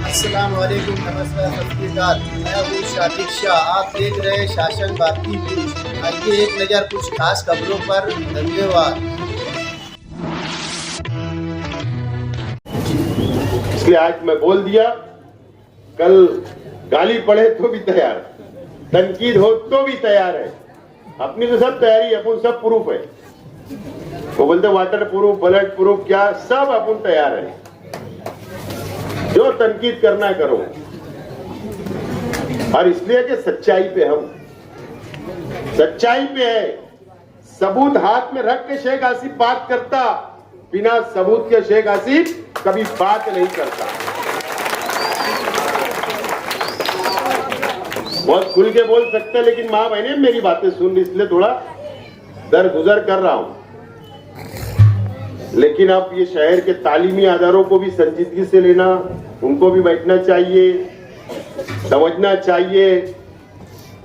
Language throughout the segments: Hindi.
अस्सलाम वालेकुम, नमस्कार, सत श्री अकाल। मैं हूँ शातिक शाह। आप देख रहे हैं शासन भारती न्यूज। आइए एक नज़र कुछ खास खबरों पर। धन्यवाद। इसलिए आज मैं बोल दिया, कल गाली पड़े तो भी तैयार, तनकीद हो तो भी तैयार है। अपनी तो सब तैयारी, अपन सब प्रूफ है। वो बोलते वाटर प्रूफ, ब्लड प्रूफ, क्या सब अपन तैयार है। जो तनकीद करना करो, और इसलिए कि सच्चाई पे हम सच्चाई पे है। सबूत हाथ में रख के शेख आसिफ बात करता, बिना सबूत के शेख आसिफ कभी बात नहीं करता। बहुत खुल के बोल सकते, लेकिन माँ बहने मेरी बातें सुन, इसलिए थोड़ा दर गुजर कर रहा हूं। लेकिन अब ये शहर के तालीमी अदारों को भी संजीदगी से लेना, उनको भी बैठना चाहिए, समझना चाहिए।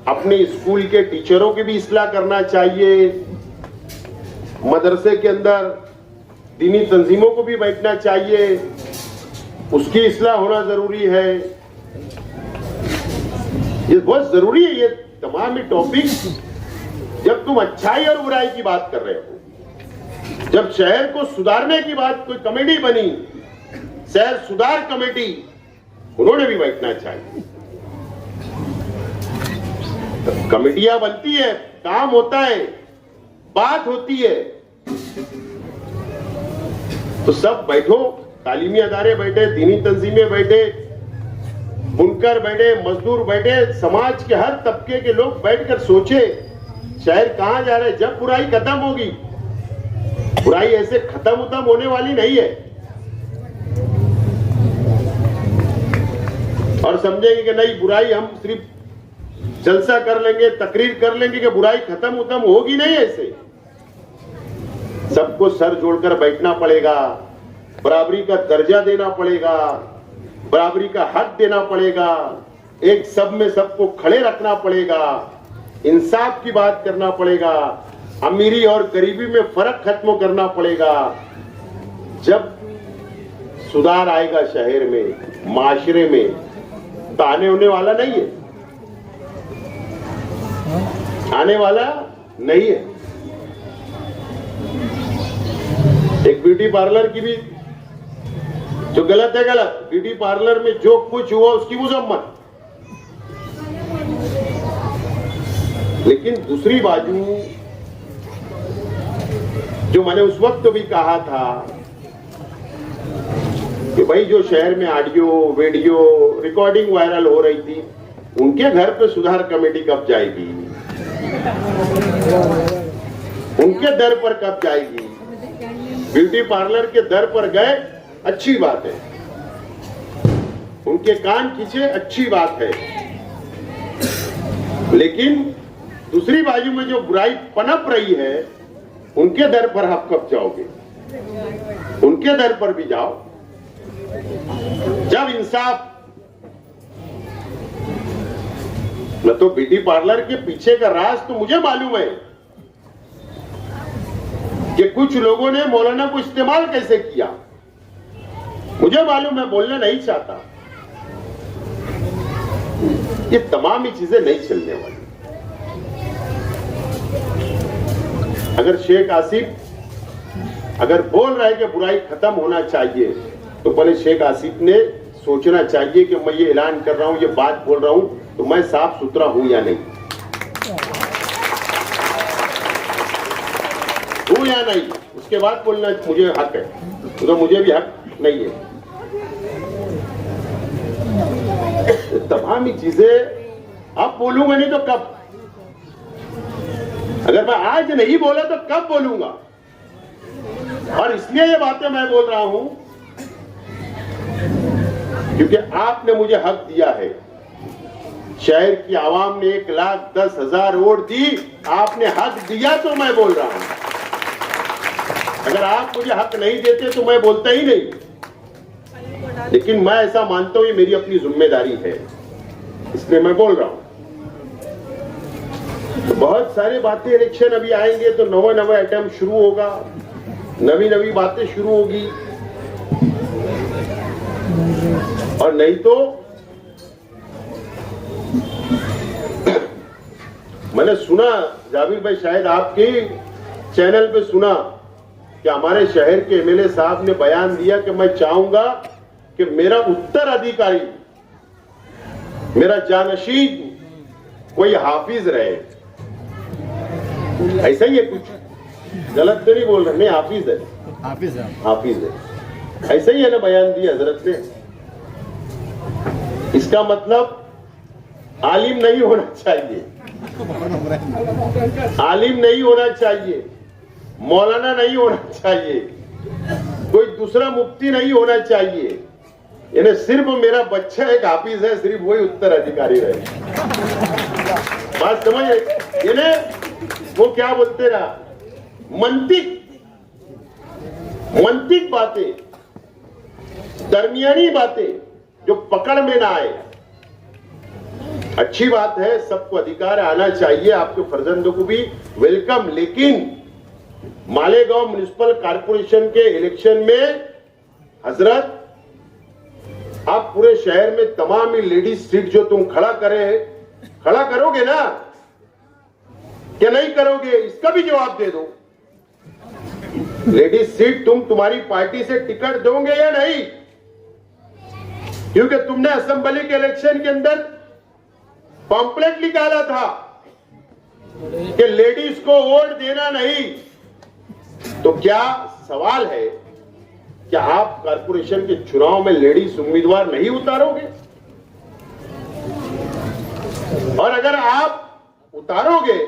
अपने स्कूल के टीचरों की भी इस्लाह करना चाहिए। मदरसे के अंदर दीनी तंजीमों को भी बैठना चाहिए, उसकी इस्लाह होना जरूरी है। ये बहुत जरूरी है। ये तमाम टॉपिक, जब तुम अच्छाई और बुराई की बात कर रहे हो, जब शहर को सुधारने की बात, कोई कमेटी बनी, शहर सुधार कमेटी, उन्होंने भी बैठना चाहिए। तो कमेटियां बनती है, काम होता है, बात होती है, तो सब बैठो, तालीमी अदारे बैठे, दीनी तंजीमें बैठे, बुनकर बैठे, मजदूर बैठे, समाज के हर तबके के लोग बैठकर सोचे शहर कहां जा रहा है। जब बुराई खत्म होगी, बुराई ऐसे खत्म होने वाली नहीं है, और समझेंगे कि नहीं बुराई हम सिर्फ जलसा कर लेंगे, तकरीर कर लेंगे कि बुराई खत्म होगी, नहीं ऐसे। सबको सर जोड़कर बैठना पड़ेगा, बराबरी का दर्जा देना पड़ेगा, बराबरी का हक देना पड़ेगा, एक सब में सबको खड़े रखना पड़ेगा, इंसाफ की बात करना पड़ेगा, अमीरी और गरीबी में फर्क खत्म करना पड़ेगा। जब सुधार आएगा शहर में, माशरे में, तो आने होने वाला नहीं है, आने वाला नहीं है। एक ब्यूटी पार्लर की भी, जो गलत है गलत, ब्यूटी पार्लर में जो कुछ हुआ उसकी मुजम्मत। लेकिन दूसरी बाजू, जो मैंने उस वक्त भी कहा था कि भाई जो शहर में ऑडियो वीडियो रिकॉर्डिंग वायरल हो रही थी, उनके घर पे सुधार कमेटी कब जाएगी, उनके दर पर कब जाएगी। ब्यूटी पार्लर के दर पर गए, अच्छी बात है, उनके कान खींचे, अच्छी बात है, लेकिन दूसरी बाजू में जो बुराई पनप रही है, उनके दर पर आप कब जाओगे। उनके दर पर भी जाओ, जब इंसाफ। न तो ब्यूटी पार्लर के पीछे का राज तो मुझे मालूम है कि कुछ लोगों ने मौलाना को इस्तेमाल कैसे किया, मुझे मालूम है, बोलना नहीं चाहता। ये तमाम ही चीजें नहीं चलने वाली। अगर शेख आसिफ अगर बोल रहा है कि बुराई खत्म होना चाहिए, तो पहले शेख आसिफ ने सोचना चाहिए कि मैं ये ऐलान कर रहा हूं, ये बात बोल रहा हूं, तो मैं साफ सुथरा हूं या नहीं, हूं या नहीं। उसके बाद बोलना मुझे हक है, तो मुझे भी हक नहीं है। तमाम ही चीजें अब बोलूंगा, नहीं तो कब। अगर मैं आज नहीं बोला तो कब बोलूंगा। और इसलिए ये बातें मैं बोल रहा हूं क्योंकि आपने मुझे हक दिया है। शहर की आवाम ने 1,10,000 वोट दी, आपने हक दिया तो मैं बोल रहा हूं। अगर आप मुझे हक नहीं देते तो मैं बोलता ही नहीं। लेकिन मैं ऐसा मानता हूं, ये मेरी अपनी जिम्मेदारी है, इसलिए मैं बोल रहा हूं। तो बहुत सारी बातें, इलेक्शन अभी आएंगे तो नवा अटेम्प्ट शुरू होगा, नवी बातें शुरू होगी। और नहीं तो मैंने सुना जाबिर भाई, शायद आपके चैनल पे सुना कि हमारे शहर के एमएलए साहब ने बयान दिया कि मैं चाहूंगा कि मेरा उत्तराधिकारी, मेरा जानशीन कोई हाफिज रहे। ऐसा ही है कुछ, गलत तो नहीं बोल रहे? नहीं, हाफिज है, हाफिज है, ऐसा ही है ना बयान दिया हजरत ने। इसका मतलब आलिम नहीं होना चाहिए, आलिम नहीं होना चाहिए, मौलाना नहीं होना चाहिए, कोई दूसरा मुफ्ती नहीं होना चाहिए, यानी सिर्फ मेरा बच्चा एक हाफिज है, सिर्फ वही उत्तराधिकारी रहे। बात समझ? यानी वो क्या बोलते ना, मंतिक बातें, दरमियानी बातें जो पकड़ में ना आए। अच्छी बात है, सबको अधिकार आना चाहिए, आपके फर्जंदों को भी वेलकम। लेकिन मालेगांव म्युनिसिपल कॉर्पोरेशन के इलेक्शन में हजरत, आप पूरे शहर में तमाम ही लेडीज सीट जो तुम खड़ा करोगे ना, क्या नहीं करोगे? इसका भी जवाब दे दो। लेडीज सीट तुम तुम्हारी पार्टी से टिकट दोगे या नहीं? क्योंकि तुमने असेंबली के इलेक्शन के अंदर पॉम्पलेट निकाला था कि लेडीज को वोट देना नहीं। तो क्या सवाल है, क्या आप कारपोरेशन के चुनाव में लेडीज उम्मीदवार नहीं उतारोगे? और अगर आप उतारोगे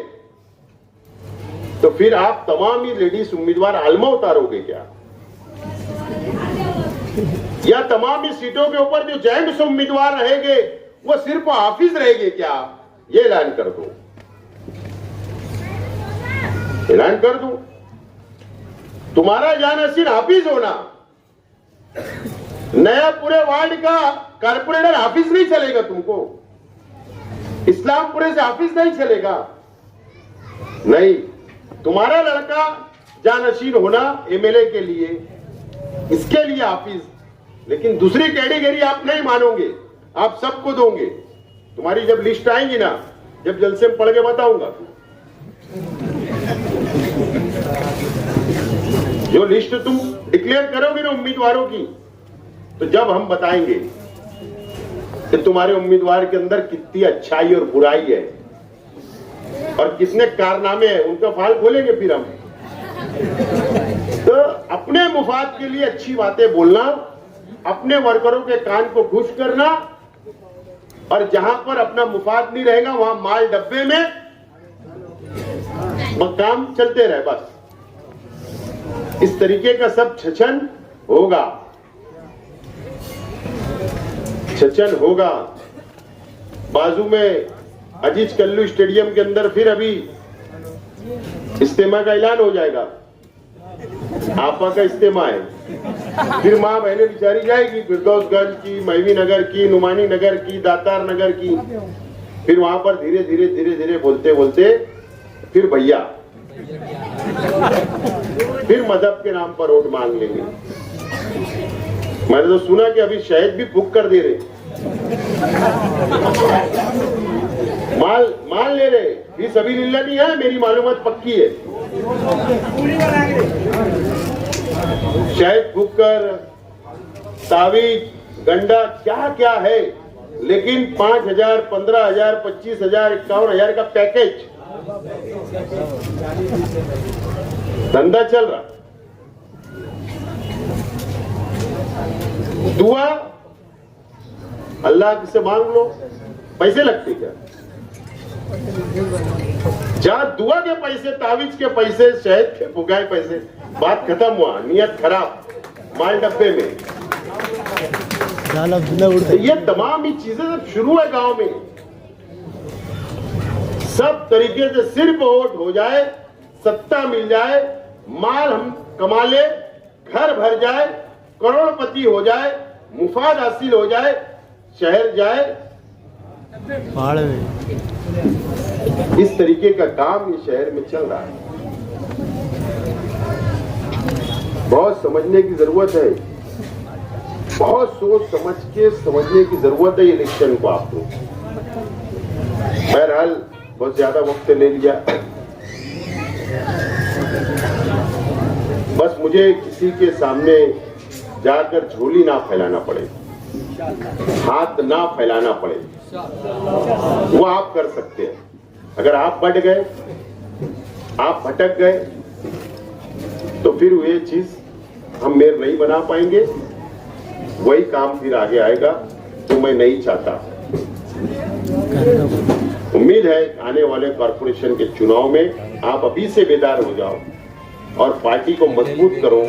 तो फिर आप तमाम ही लेडीज उम्मीदवार आलमा उतारोगे क्या? या तमाम ही सीटों के ऊपर जो जेंट्स उम्मीदवार रहेंगे वो सिर्फ हाफिज रहेंगे क्या? ये ऐलान कर दो, ऐलान कर दो। तुम्हारा जानशीन हाफिज होना, नया पूरे वार्ड का कारपोरेटर हाफिज नहीं चलेगा तुमको, इस्लामपुरे से हाफिज नहीं चलेगा, नहीं। तुम्हारा लड़का जानशीन होना एमएलए के लिए, इसके लिए हाफिज। लेकिन दूसरी कैटेगरी आप नहीं मानोगे, आप सबको दोगे। तुम्हारी जब लिस्ट आएगी ना, जब जलसे में पढ़ के बताऊंगा, जो लिस्ट तुम डिक्लेयर करोगे ना उम्मीदवारों की, तो जब हम बताएंगे कि तुम्हारे उम्मीदवार के अंदर कितनी अच्छाई और बुराई है और कितने कारनामे हैं, उनका फाइल खोलेंगे फिर हम। तो अपने मुफाद के लिए अच्छी बातें बोलना, अपने वर्करों के कान को खुश करना, और जहां पर अपना मुफाद नहीं रहेगा वहां माल डब्बे में काम चलते रहे बस। इस तरीके का सब छचन होगा, छचन होगा। बाजू में अजीज कल्लू स्टेडियम के अंदर फिर अभी इस्तेमा का ऐलान हो जाएगा, आपा का इस्तेमा है। फिर माँ बहने बिचारी जाएगी फिरदौसगंज की, महवी नगर की, नुमानी नगर की, दातार नगर की। फिर वहां पर धीरे धीरे धीरे धीरे बोलते बोलते फिर भैया, फिर मजहब के नाम पर वोट मांग लेंगे। मैंने तो सुना कि अभी शहद भी फूक कर दे रहे, माल ले रहे। भी सभी लीला नहीं है, मेरी मालूमात पक्की है। शहद फूक कर, तावीज, गंडा, क्या क्या है, लेकिन 5,000, 15,000, 25,000, 51,000 का पैकेज धंधा चल रहा। दुआ अल्लाह से मांग लो, पैसे लगते क्या? जहां दुआ के पैसे, तावीज के पैसे, शहद के फुगाए पैसे, बात खत्म हुआ। नियत खराब, माल डब्बे में। ये तमाम ही चीजें जब शुरू है गांव में, सब तरीके से सिर्फ वोट हो जाए, सत्ता मिल जाए, माल हम कमा ले, घर भर जाए, करोड़पति हो जाए, मुफाद हासिल हो जाए, शहर जाए, पहाड़ में। इस तरीके का काम इस शहर में चल रहा है। बहुत समझने की जरूरत है। बहुत सोच समझ के समझने की जरूरत है इलेक्शन को आपको। बहरहाल बहुत ज्यादा वक्त ले लिया, बस मुझे किसी के सामने जाकर झोली ना फैलाना पड़े, हाथ ना फैलाना पड़े, वो आप कर सकते हैं। अगर आप बढ़ गए, आप भटक गए, तो फिर ये चीज हम मेयर नहीं बना पाएंगे, वही काम फिर आगे आएगा जो मैं नहीं चाहता। उम्मीद है आने वाले कॉर्पोरेशन के चुनाव में आप अभी से बेदार हो जाओ और पार्टी को मजबूत करो